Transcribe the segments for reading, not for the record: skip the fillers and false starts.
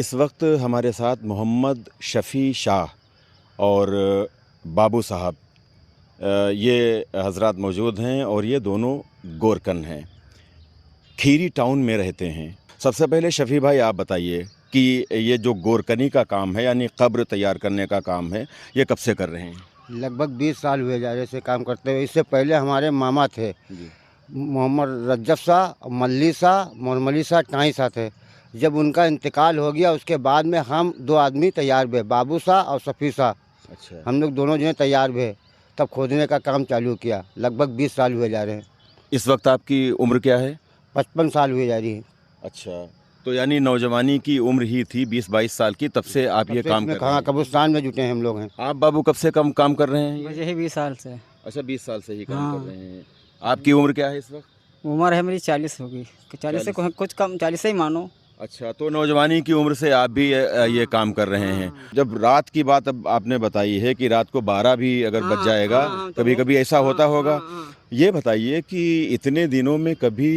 इस वक्त हमारे साथ मोहम्मद शफ़ी शाह और बाबू साहब ये हज़रात मौजूद हैं और ये दोनों गोरकन हैं, खीरी टाउन में रहते हैं। सबसे पहले शफ़ी भाई आप बताइए कि ये जो गोरकनी का काम है यानी कब्र तैयार करने का काम है, ये कब से कर रहे हैं? लगभग 20 साल हुए जा रहे से काम करते हुए। इससे पहले हमारे मामा थे जी। मोहम्मद रज्जब शाह, मल्ली शाह, मोहम्मली शाह, टाई शाह थे। जब उनका इंतकाल हो गया उसके बाद में हम दो आदमी तैयार हुए, बाबू शाह और सफ़ी शाह। अच्छा। हम लोग दोनों जने तैयार हुए, तब खोदने का काम चालू किया। लगभग 20 साल हुए जा रहे हैं। इस वक्त आपकी उम्र क्या है? 55 साल हुए जा रही है। अच्छा, तो यानी नौजवानी की उम्र ही थी 20-22 साल की, तब से आप ये काम कर रहे कहाँ हैं। कब्रिस्तान में जुटे हैं हम लोग हैं। आप बाबू कब से काम कर रहे हैं ये? मुझे ही 20 साल से। अच्छा, 20 साल से ही काम हाँ। कर रहे हैं। आपकी उम्र क्या है इस वक्त? उम्र है मेरी 40 होगी। 40 से कुछ कम, 40 से ही मानो। अच्छा, तो नौजवानी की उम्र से आप भी ये काम कर रहे हैं। जब रात की बात अब आपने बताई है कि रात को 12 भी अगर बज जाएगा, कभी कभी ऐसा होता होगा। ये बताइए कि इतने दिनों में कभी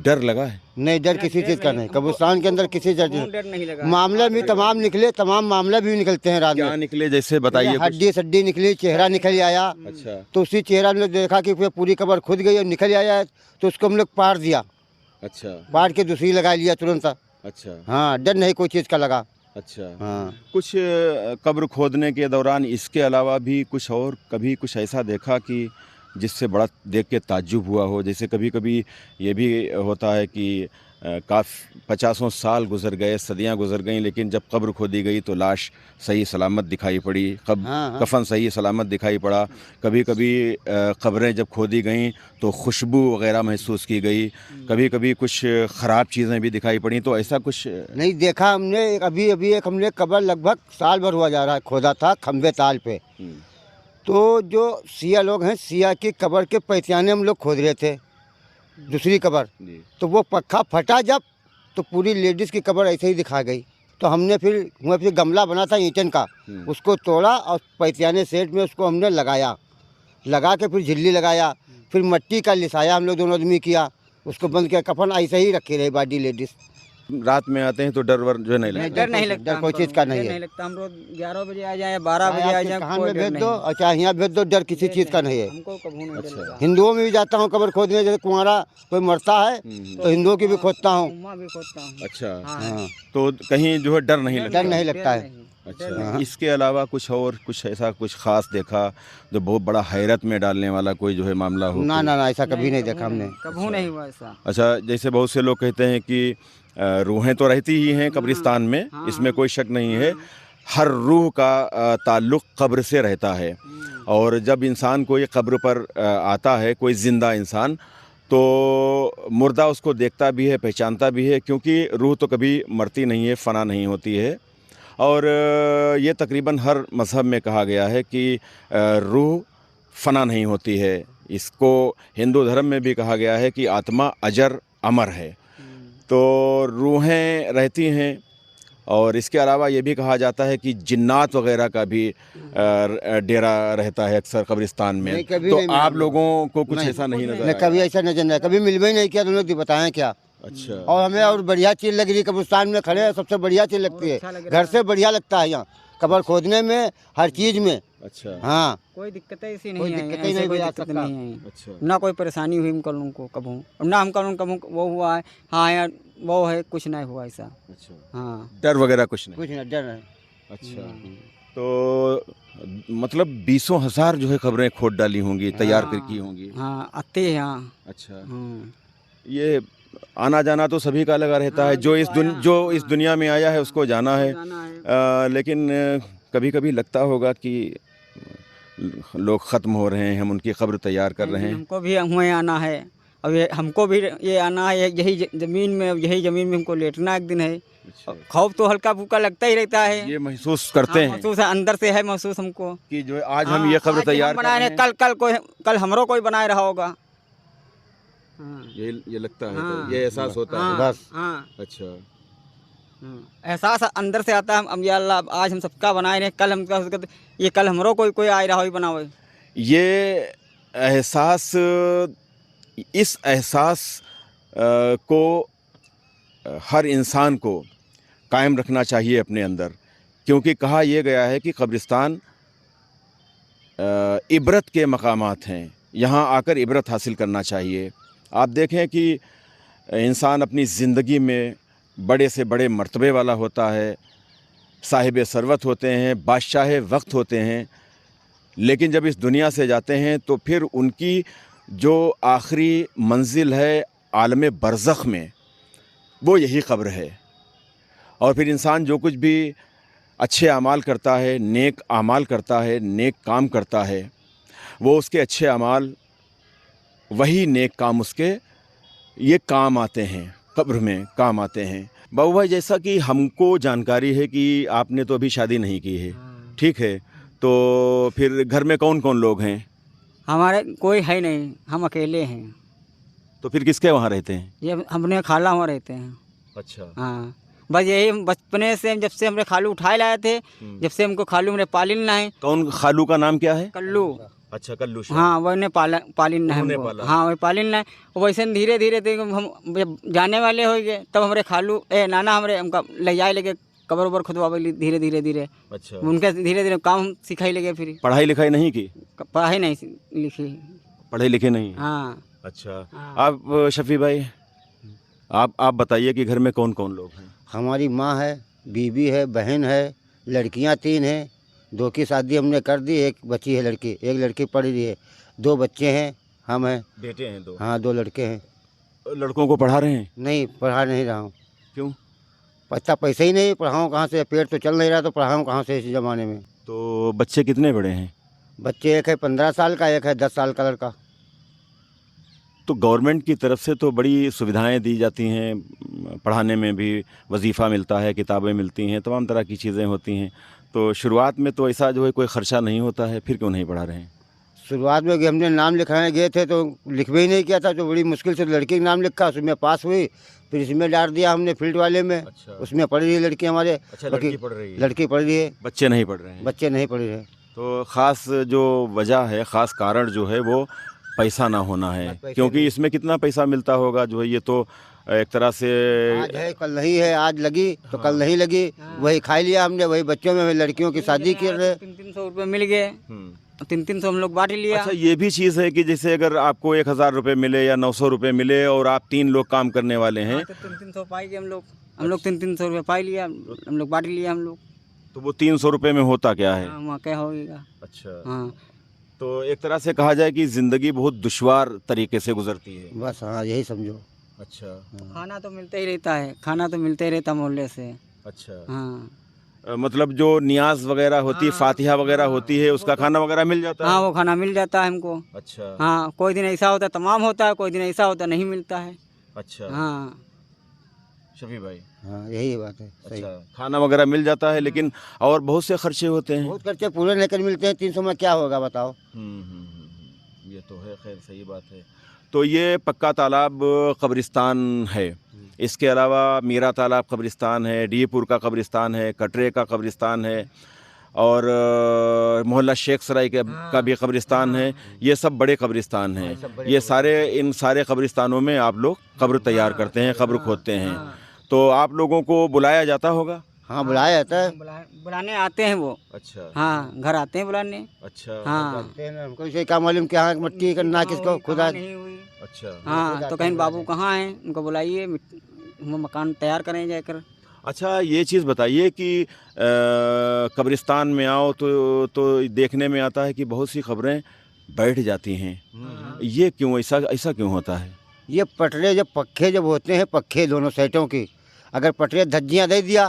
डर लगा है? नहीं, डर किसी चीज़ का नहीं। कब्रिस्तान के अंदर किसी डर डर नहीं लगा। मामले भी तमाम निकले, तमाम मामले भी निकलते हैं रात क्या में। निकले जैसे बताइए कुछ। हड्डी सड्डी निकली, चेहरा निकल आया। अच्छा। तो उसी चेहरा में देखा कि पूरी कब्र खुद गई और निकल आया, तो उसको हम लोग पार दिया। अच्छा। पार के दूसरी लगा लिया तुरंत। अच्छा। हाँ, डर नहीं कोई चीज़ का लगा। अच्छा। हाँ, कुछ कब्र खोदने के दौरान इसके अलावा भी कुछ और कभी कुछ ऐसा देखा कि जिससे बड़ा देख के ताज्जुब हुआ हो? जैसे कभी कभी ये भी होता है कि काफ़ी 50 साल गुजर गए, सदियां गुजर गईं, लेकिन जब कब्र खोदी गई तो लाश सही सलामत दिखाई पड़ी, हाँ। कफन सही सलामत दिखाई पड़ा। कभी कभी कब्रें जब खोदी गईं तो खुशबू वगैरह महसूस की गई, कभी कभी कुछ ख़राब चीज़ें भी दिखाई पड़ी। तो ऐसा कुछ नहीं देखा हमने। अभी अभी एक हमने कब्र लगभग साल भर हुआ जा रहा है, खोदा था खम्बे ताल पे। तो जो सिया लोग हैं, सिया की कब्र के पैतियाने हम लोग खोद रहे थे, दूसरी कब्र। तो वो पक्का फटा जब, तो पूरी लेडीज़ की कब्र ऐसे ही दिखा गई। तो हमने फिर वहाँ फिर गमला बना था ईंटन का, उसको तोड़ा और पैतियाने सेट में उसको हमने लगाया। लगा के फिर झिल्ली लगाया, फिर मिट्टी का लिसाया हम लोग दोनों आदमी किया, उसको बंद किया। कफन ऐसे ही रखी रही बाडी लेडीज़। रात में आते हैं तो डर वर जो नहीं लगता? डर नहीं लगता। डर कोई चीज़ का नहीं डर है। नहीं लगता। हम रोज 11 बजे आ जाए, 12 बजे आ जाए, कहाँ कोई में डर भेज दो नहीं। और चाहे यहाँ भेज दो, डर किसी चीज़ का नहीं है। हमको कभी नहीं डर लगा। हिंदुओं में भी जाता हूँ कब्र खोदने, जैसे कुंवारा कोई मरता है तो हिंदुओं की भी खोदता हूँ। उम्मा भी खोदता हूँ। अच्छा। हाँ, तो कहीं जो है डर नहीं लगता? डर नहीं लगता है। अच्छा। इसके अलावा कुछ और कुछ ऐसा कुछ खास देखा जो बहुत बड़ा हैरत में डालने वाला कोई जो है मामला हो? ना ना ना, ऐसा कभी नहीं देखा हमने। कभी नहीं हुआ ऐसा। अच्छा, जैसे बहुत से लोग कहते हैं कि रूहें तो रहती ही हैं कब्रिस्तान में, इसमें कोई शक नहीं है। हर रूह का ताल्लुक़ कब्र से रहता है, और जब इंसान कोई कब्र पर आता है, कोई ज़िंदा इंसान, तो मुर्दा उसको देखता भी है, पहचानता भी है, क्योंकि रूह तो कभी मरती नहीं है, फ़ना नहीं होती है। और ये तकरीबन हर मज़हब में कहा गया है कि रूह फ़ना नहीं होती है। इसको हिंदू धर्म में भी कहा गया है कि आत्मा अजर अमर है। तो रूहें रहती हैं, और इसके अलावा ये भी कहा जाता है कि जिन्नात वगैरह का भी डेरा रहता है अक्सर कब्रिस्तान में। नहीं, कभी तो नहीं मिला आप हम लोगों को कुछ नहीं, ऐसा नहीं नजर नहीं, आया? कभी ऐसा नजर नहीं, कभी मिलवे ही नहीं किया। तुम लोग बताएं क्या। अच्छा। और हमें और बढ़िया चीज़ लग रही, कब्रिस्तान में खड़े हैं, सबसे बढ़िया चीज़ लगती है। घर से बढ़िया लगता है यहाँ कब्र खोदने में, हर चीज़ में। अच्छा। हाँ, कोई दिक्कत ऐसी कोई नहीं आई, दिक्कत ही ऐसे नहीं कोई हुई आज दिक्कत तक का। नहीं आई। अच्छा। ना कोई परेशानी हुई हम कल को कबू, और ना हम कल वो हुआ है। हाँ यार वो है, कुछ नहीं हुआ ऐसा। अच्छा। हाँ, डर वगैरह कुछ नहीं? कुछ नहीं, डर नहीं। अच्छा। तो मतलब 20,000 जो है खबरें खोद डाली होंगी, तैयार की होंगी। हाँ आते हैं यहाँ। अच्छा। हाँ। ये आना जाना तो सभी का लगा रहता है, जो इस दुनिया में आया है उसको जाना है। लेकिन कभी कभी लगता होगा कि लोग ख़त्म हो रहे हैं, हम उनकी खबर तैयार कर रहे हैं। हमको भी हुए आना है, अब ये हमको भी ये आना है, यही ज़मीन में हमको लेटना एक दिन है। खौफ तो हल्का फुल्का लगता ही रहता है। ये महसूस करते हैं महसूस है, अंदर से है महसूस हमको कि जो है आज हम ये खबर तैयार कर बनाए रहे हैं, हैं। कल हमरो कोई बनाए रहा होगा। ये लगता है, हाँ। तो ये एहसास होता है। बस। हाँ, अच्छा। एहसास अंदर से आता है। अब या अल्लाह, आज हम सबका बनाए रहे, कल हम ये कल हमरो कोई आए रहा हो बनावे। ये एहसास, इस एहसास को हर इंसान को कायम रखना चाहिए अपने अंदर, क्योंकि कहा यह गया है कि कब्रिस्तान इबरत के मकामात हैं, यहाँ आकर इबरत हासिल करना चाहिए। आप देखें कि इंसान अपनी ज़िंदगी में बड़े से बड़े मर्तबे वाला होता है, साहिब सरवत होते हैं, बादशाह वक्त होते हैं, लेकिन जब इस दुनिया से जाते हैं तो फिर उनकी जो आखिरी मंजिल है आलम बरज़ख में, वो यही कब्र है। और फिर इंसान जो कुछ भी अच्छे अमाल करता है, नेक अमाल करता है, नेक काम करता है, वो उसके अच्छे अमाल, वही नेक काम उसके ये काम आते हैं, कब्र में काम आते हैं। बाबू भाई, जैसा कि हमको जानकारी है कि आपने तो अभी शादी नहीं की है, ठीक है, तो फिर घर में कौन कौन लोग हैं? हमारे कोई है नहीं, हम अकेले हैं। तो फिर किसके वहाँ रहते हैं? ये हमने खाला वहाँ रहते हैं। अच्छा। हाँ, बस यही बचपने से जब से हमने खालू उठाए लाए थे, जब से हमको खालू हमने पालिन है। कौन खालू का नाम क्या है? कल्लू। अच्छा, कल्लू। हाँ, वही पालिन है हमको। हाँ, वही पालिन है। वैसे धीरे धीरे हम जब जाने वाले हो गए तब हमारे खालू नाना हमारे हमका ले जाए लगे कबर उबर खुदवावे धीरे धीरे धीरे। अच्छा। उनके धीरे धीरे काम सिखाई लगे। फिर पढ़ाई लिखाई नहीं की? पढ़ाई नहीं लिखी। पढ़े लिखे नहीं? हाँ। अच्छा। आप शफी भाई, आप बताइए कि घर में कौन कौन लोग हैं? हमारी माँ है, बीबी है, बहन है, लड़कियाँ 3 हैं। 2 की शादी हमने कर दी, 1 बची है लड़की, 1 लड़की पढ़ रही है, 2 बच्चे हैं, हम हैं। बेटे हैं 2? हाँ, 2 लड़के हैं। लड़कों को पढ़ा रहे हैं? नहीं, पढ़ा नहीं रहा हूँ। क्यों? पैसा ही नहीं, पढ़ाऊँ कहाँ से? पेट तो चल नहीं रहा तो पढ़ाऊँ कहाँ से इस ज़माने में? तो बच्चे कितने बड़े हैं? बच्चे एक है 15 साल का, एक है 10 साल का लड़का। तो गवर्नमेंट की तरफ से तो बड़ी सुविधाएं दी जाती हैं, पढ़ाने में भी वजीफ़ा मिलता है, किताबें मिलती हैं, तमाम तरह की चीज़ें होती हैं। तो शुरुआत में तो ऐसा जो है कोई ख़र्चा नहीं होता है, फिर क्यों नहीं पढ़ा रहे हैं? शुरुआत में हमने नाम लिखाने गए थे तो लिखवे ही नहीं किया था, तो बड़ी मुश्किल से लड़की का नाम लिखा, उसमें पास हुई, फिर इसमें डाल दिया हमने फील्ड वाले में। अच्छा। उसमें पढ़ रही है लड़की हमारे। अच्छा, लड़की पढ़ रही है? लड़की पढ़ रही है, बच्चे नहीं पढ़ रहे हैं? बच्चे नहीं पढ़ रहे हैं। तो ख़ास जो वजह है, ख़ास कारण जो है वो पैसा ना होना है, क्योंकि इसमें कितना पैसा मिलता होगा जो है, ये तो एक तरह से आज है कल नहीं है, आज लगी तो कल नहीं लगी, वही खा लिया हमने, वही बच्चों में लड़कियों की शादी कर रहे। 300 रुपये मिल गए, 300 हम लोग बांट लिया। अच्छा, ये भी चीज़ है कि जैसे अगर आपको 1000 रुपये मिले या 900 रुपये मिले और आप 3 लोग काम करने वाले हैं, तो 300 पाएंगे हम लोग 300 रुपये पाई लिया, हम लोग बांट लिया हम लोग। तो वो 300 रुपये में होता क्या है? वहाँ क्या होगा? अच्छा। हाँ, तो एक तरह से कहा जाए कि ज़िंदगी बहुत दुश्वार तरीके से गुजरती है। बस हाँ, यही समझो। अच्छा। खाना तो मिलता ही रहता है, खाना तो मिलता ही रहता मोहल्ले से। अच्छा। हाँ, मतलब जो नियाज वगैरह होती है, फातिहा वगैरह होती है, उसका खाना वगैरह मिल जाता है? हाँ, वो खाना मिल जाता है हमको। अच्छा। हाँ, कोई दिन ऐसा होता है तमाम होता है, कोई दिन ऐसा होता नहीं मिलता है। अच्छा। हाँ शफी भाई। हाँ, यही बात है। सही। अच्छा, खाना वगैरह मिल जाता है, लेकिन और बहुत से खर्चे होते हैं। बहुत खर्चे पूरे लेकर मिलते हैं, 300 में क्या होगा बताओ? ये तो है, खैर सही बात है। तो ये पक्का तालाब कब्रिस्तान है, इसके अलावा मीरा तालाब कब्रिस्तान है, डीपुर का कब्रिस्तान है, कटरे का कब्रिस्तान है, और मोहल्ला शेख सराय का भी कब्रिस्तान है। ये सब बड़े कब्रिस्तान हैं। ये सारे, इन सारे कब्रिस्तानों में आप लोग कब्र तैयार करते हैं, कब्र खोदते हैं। तो आप लोगों को बुलाया जाता होगा? हाँ, बुलाया जाता है। बुलाने आते हैं वो। अच्छा। हाँ, घर आते हैं बुलाने। अच्छा। हाँ, हमको इसे क्या मालूम कि हाँ मट्टी करना किसको खुदा नहीं हुई। अच्छा। हाँ, तो कहीं बाबू कहाँ हैं, उनको बुलाइए, हम मकान तैयार करें जाकर। अच्छा, ये चीज़ बताइए कि कब्रिस्तान में आओ तो देखने में आता है कि बहुत सी खबरें बैठ जाती हैं। ये क्यों, ऐसा क्यों होता है? ये पटरे जब पक्के जब होते हैं, पक्के दोनों साइडों की, अगर पटरे धज्जियाँ दे दिया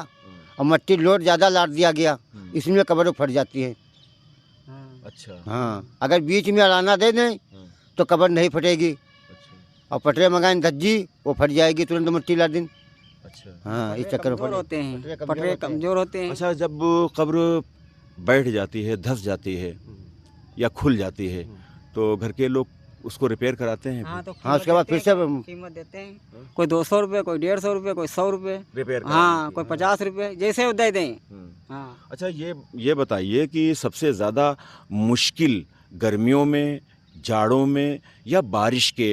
और मट्टी लोड ज़्यादा लाद दिया गया, इसमें कब्र फट जाती है। अच्छा। हाँ, अगर बीच में अलाना दे दें तो कब्र नहीं फटेगी। अच्छा। और पटरे मंगाए धज्जी, वो फट जाएगी तुरंत मट्टी ला दिन। अच्छा। हाँ, इस चक्कर में होते हैं, पटरे कमजोर होते हैं। अच्छा, जब कब्र बैठ जाती है, धंस जाती है या खुल जाती है, तो घर के लोग उसको रिपेयर कराते हैं? हाँ, तो हाँ, उसके बाद फिर से कीमत देते हैं। कोई 200 रुपये, कोई 150 रुपये, कोई 100 रुपये रिपेयर। हाँ, कोई 50 रुपये, जैसे वो दे दें। हाँ। अच्छा, ये बताइए कि सबसे ज़्यादा मुश्किल गर्मियों में जाड़ों में या बारिश के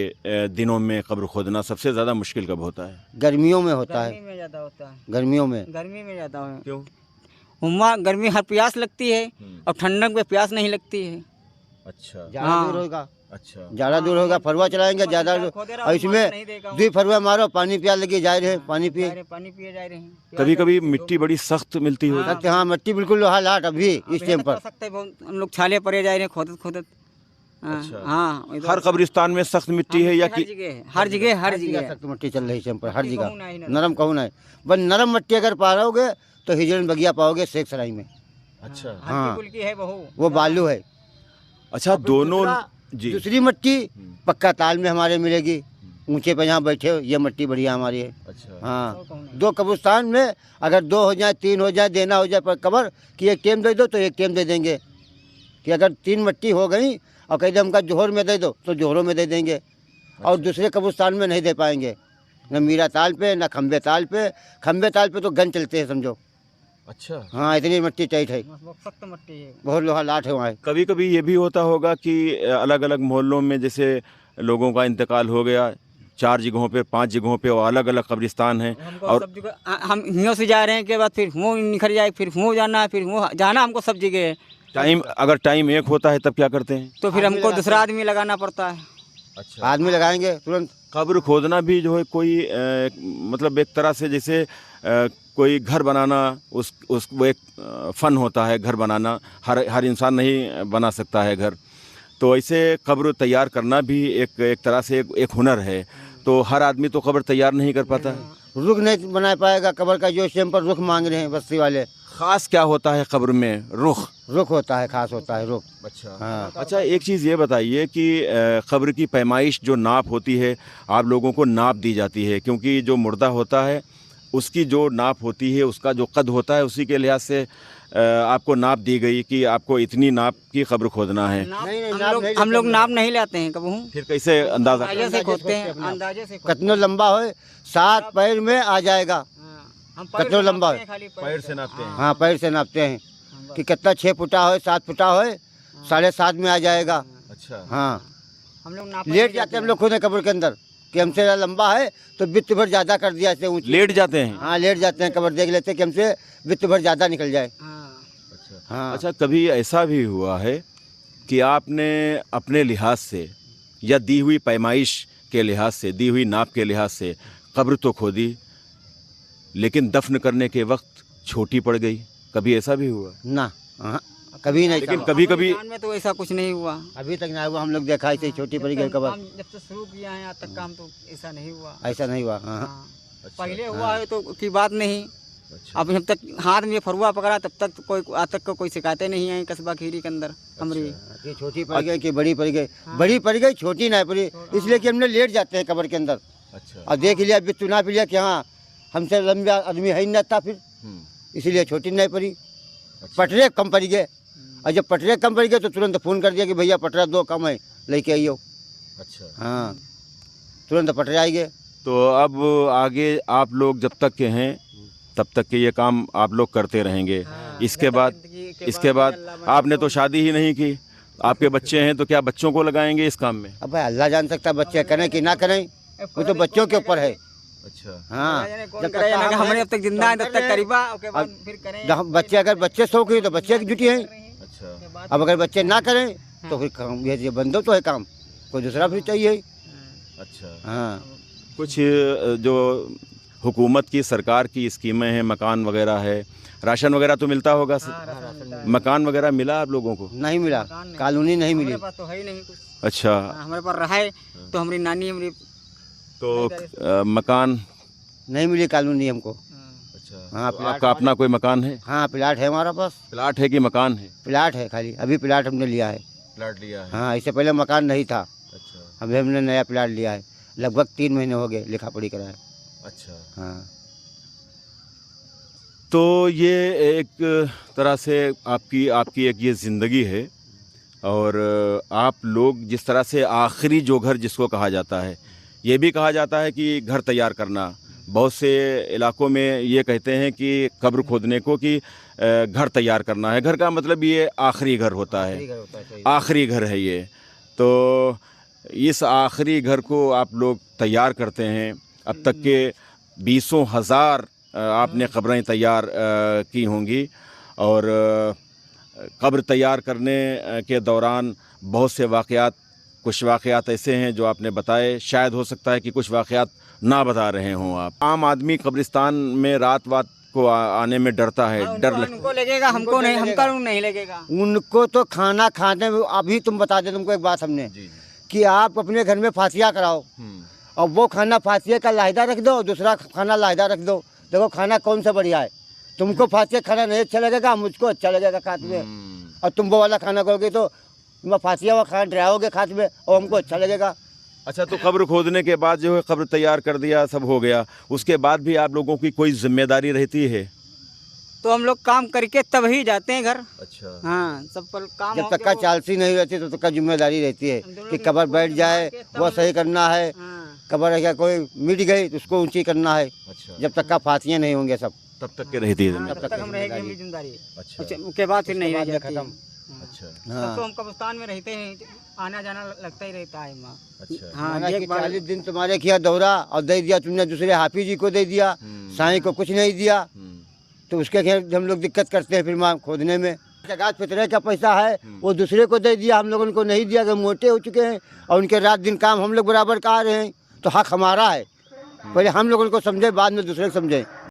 दिनों में कब्र खोदना सबसे ज़्यादा मुश्किल कब होता है? गर्मियों में होता गर्मी है, में ज़्यादा होता है, गर्मियों में। गर्मी में ज़्यादा है। क्यों? वहाँ गर्मी हर प्यास लगती है और ठंडक में प्यास नहीं लगती है। अच्छा ज़्यादा हाँ। दूर होगा, अच्छा। ज़्यादा दूर होगा, फरवा चलाएंगे ज़्यादा, और इसमें 2 फरवा मारो, पानी प्यास लगी, जा रहे हैं पानी पिए। पानी पिए जा रहे हैं। कभी कभी मिट्टी बड़ी सख्त मिलती हो। सकते हाँ, मिट्टी बिल्कुल लोहा लाट अभी इस टाइम पर। सकते हैं बहुत, हम लोग छाले पड़े जा रहे हैं खोदत खोदत। अच्छा। हाँ, हर कब्रिस्तान में सख्त मिट्टी है या हर जगह है, हर जगह, हर जगह सख्त मिट्टी चल रही है इस टाइम पर, हर कहूँ जगह नहीं, नरम कहूँ नहीं। बस नरम मिट्टी अगर पाओगे तो हिजरन बगिया पाओगे शेख सराय में। अच्छा। हाँ। हल्की फुल्की है वो बालू है। अच्छा, दोनों जी। दूसरी मिट्टी पक्का ताल में हमारे मिलेगी, ऊंचे पे जहाँ बैठे हो, ये मिट्टी बढ़िया हमारी है। अच्छा। हाँ, 2 कब्रिस्तान में अगर 2 हो जाए, 3 हो जाए, देना हो जाए पर कबर कि एक टेम दे दो तो एक टेम दे देंगे। कि अगर 3 मिट्टी हो गई और कह दे हमका जोहर में दे दो तो जोहरों में दे देंगे। और दूसरे कब्रिस्तान में नहीं दे पाएंगे, न मीरा ताल पे न खम्बे ताल पे। खम्बे ताल पे तो गन चलते हैं समझो। अच्छा। हाँ, इतनी मिट्टी टाइट है, सख्त मिट्टी है, बहुत लोहा लाट है वहाँ। कभी कभी ये भी होता होगा कि अलग अलग मोहल्लों में जैसे लोगों का इंतकाल हो गया, 4 जगहों पे 5 जगहों पे और अलग अलग कब्रिस्तान हैं, और सब जगह हम हियों से जा रहे हैं के बाद फिर हुओं निखर जाए, फिर हुओं जाना है, फिर हुओं जाना, हमको सब जगह है। अगर टाइम एक होता है तब क्या करते हैं? तो फिर हमको दूसरा आदमी लगाना पड़ता है। अच्छा। आदमी लगाएंगे तुरंत। कब्र खोदना भी जो है कोई मतलब एक तरह से जैसे कोई घर बनाना, उस वो एक फ़न होता है घर बनाना। हर इंसान नहीं बना सकता है घर, तो ऐसे कब्र तैयार करना भी एक तरह से एक हुनर है। तो हर आदमी तो कब्र तैयार नहीं कर पाता है। रुख नहीं बना पाएगा कब्र का, जो इस टाइम पर रुख मांग रहे हैं बस्ती वाले। ख़ास क्या होता है कब्र में? रुख होता है, खास होता है रुख। अच्छा। हाँ। अच्छा, एक चीज़ ये बताइए कि कब्र की पैमाइश जो नाप होती है, आप लोगों को नाप दी जाती है, क्योंकि जो मुर्दा होता है उसकी जो नाप होती है, उसका जो कद होता है, उसी के लिहाज से आपको नाप दी गई कि आपको इतनी नाप की कब्र खोदना है। हम लोग नाप नहीं लेते हैं कबहू। फिर कैसे अंदाजा? अंदाजे से खोदते हैं, अंदाजे से। कितना लंबा हो, 7 पैर में आ जाएगा। कितना लंबा है, पैर से नापते हैं। हाँ, पैर से नापते हैं कि कितना 6 फुटा हो, 7 फुटा हो, 7.5 में आ जाएगा। अच्छा। हाँ, हम लोग लेट जाते हैं हम लोग खुद कब्र के अंदर कि हमसे लंबा है तो वित्त भर ज़्यादा कर दिया ऐसे ऊँची। लेट जाते हैं? हाँ, लेट जाते हैं, कब्र देख लेते हैं कि हमसे वित्त भर ज़्यादा निकल जाए। अच्छा। हाँ। अच्छा, कभी ऐसा भी हुआ है कि आपने अपने लिहाज से या दी हुई पैमाइश के लिहाज से, दी हुई नाप के लिहाज से कब्र तो खोदी, लेकिन दफन करने के वक्त छोटी पड़ गई? कभी ऐसा भी हुआ? ना, हाँ, कभी नहीं। लेकिन कभी कभी में तो ऐसा कुछ नहीं हुआ अभी तक ना हुआ, हम लोग देखा ऐसे छोटी पड़ गई कब्र। जब से शुरू किया है आज तक काम तो ऐसा नहीं हुआ। ऐसा नहीं हुआ। हाँ। अच्छा। पहले हुआ है तो की बात नहीं। अच्छा। अब जब तक हाथ में फरुआ पकड़ा तब तक तो कोई आज तक कोई शिकायतें नहीं आई कस्बा खीरी के अंदर हमारी। कि छोटी पड़ गई कि बड़ी पड़ गई? बड़ी पड़ गई, छोटी नहीं पड़ी, इसलिए कि हमने लेट जाते हैं कब्र के अंदर। अच्छा। और देख लिया, बित्तु ना पी लिया कि हाँ हमसे लंबा आदमी है ही नहीं था, फिर इसीलिए छोटी नहीं पड़ी। पटरे कम पड़ गए, और जब पटरे कम पड़ गए तो तुरंत फ़ोन कर दिया कि भैया पटरा 2 कम है, लेके आइयो। अच्छा। हाँ, तुरंत पटरे आई गए। तो अब आगे आप लोग जब तक के हैं तब तक के ये काम आप लोग करते रहेंगे। इसके बाद आपने तो शादी ही नहीं की, आपके बच्चे हैं, तो क्या बच्चों को लगाएंगे इस काम में? अब भाई अल्लाह जान सकता बच्चे करें कि ना करें, वो तो बच्चों के ऊपर है। अच्छा। हाँ, जब तक हमारे अब तक जिंदा है तब तक करीबा, उसके बाद फिर करें। जब बच्चे अगर बच्चे शौक हुए तो बच्चे की ड्यूटी है। अच्छा। अब अगर बच्चे ना करें तो फिर काम ये बंदो तो है, काम कोई दूसरा भी चाहिए। अच्छा। हाँ, कुछ जो हुकूमत की, सरकार की स्कीमें हैं, मकान वगैरह है, राशन वगैरह तो मिलता होगा। मकान वगैरह मिला आप लोगों को? नहीं मिला, कॉलोनी नहीं मिली। हमारे पास तो है ही नहीं कुछ। अच्छा। हमारे पास रहा है तो हमारी नानी हमारी तो मकान नहीं मिली कॉलोनी हमको। अच्छा। हाँ, तो आपका अपना कोई मकान है? हाँ, प्लाट है हमारा पास। प्लाट है कि मकान है? प्लाट है खाली, अभी प्लाट हमने लिया है। प्लाट लिया है। हाँ, इससे पहले मकान नहीं था। अच्छा। अभी हमने नया प्लाट लिया है, लगभग 3 महीने हो गए लिखा पढ़ी कराए। अच्छा। हाँ, तो ये एक तरह से आपकी एक ये ज़िंदगी है, और आप लोग जिस तरह से आखिरी जो घर जिसको कहा जाता है, ये भी कहा जाता है कि घर तैयार करना। बहुत से इलाकों में ये कहते हैं कि कब्र खोदने को कि घर तैयार करना है। घर का मतलब ये आखिरी घर होता है, आखिरी घर है ये। तो इस आखिरी घर को आप लोग तैयार करते हैं। अब तक के 20 हज़ार आपने कब्रें तैयार की होंगी और कब्र तैयार करने के दौरान बहुत से वाक़यात, कुछ वाक़यात ऐसे हैं जो आपने बताए, शायद हो सकता है कि कुछ वाक़यात ना बता रहे हों आप। आम आदमी कब्रिस्तान में रात को आने में डरता है, डर उनको लगेगा, हमको नहीं, हमका नहीं लगेगा। उनको तो खाना खाने में, अभी तुम बता दे तुमको एक बात हमने कि आप अपने घर में फातिया कराओ और वो खाना फातिया का लाहिदा रख दो, दूसरा खाना लाहिदा रख दो, देखो खाना कौन सा बढ़िया है। तुमको फातिया खाना नहीं अच्छा लगेगा, मुझको अच्छा लगेगा खाते में, और तुम वो वाला खाना करोगे तो तुम फातिया वाला खाना डराओगे खाते में और हमको अच्छा लगेगा। अच्छा, तो कब्र खोदने के बाद जो है कब्र तैयार कर दिया, सब हो गया, उसके बाद भी आप लोगों की कोई जिम्मेदारी रहती है? तो हम लोग काम करके तब ही जाते हैं घर। अच्छा। हाँ, सब पर काम जब तक का चालसी नहीं रहती तो तक का जिम्मेदारी रहती है कि कब्र बैठ जाए वो सही करना है, कब्र अगर कोई मिट गई तो उसको ऊंची करना है। अच्छा। जब तक का फातियाँ नहीं होंगे सब तब तक के रहती है तब तक हम रहेंगे जिम्मेदारी। अच्छा। उसके बाद फिर नहीं रह जाती। खत्म। अच्छा। तब तो हम कब्रिस्तान में रहते हैं, आना जाना लगता ही रहता है वहाँ। अच्छा। हाँ, एक बार 40 दिन तुम्हारे किया दौरा और दे दिया तुमने दूसरे हाफिज जी को दे दिया, साईं को कुछ नहीं दिया, तो उसके खैर हम लोग दिक्कत करते हैं फिर वहाँ खोदने में। जगह फितरे का पैसा है वो दूसरे को दे दिया, हम लोग उनको नहीं दिया, कि मोटे हो चुके हैं और उनके रात दिन काम हम लोग बराबर कर रहे हैं, तो हक हमारा है। पहले हम लोग उनको समझे, बाद में दूसरे को समझे।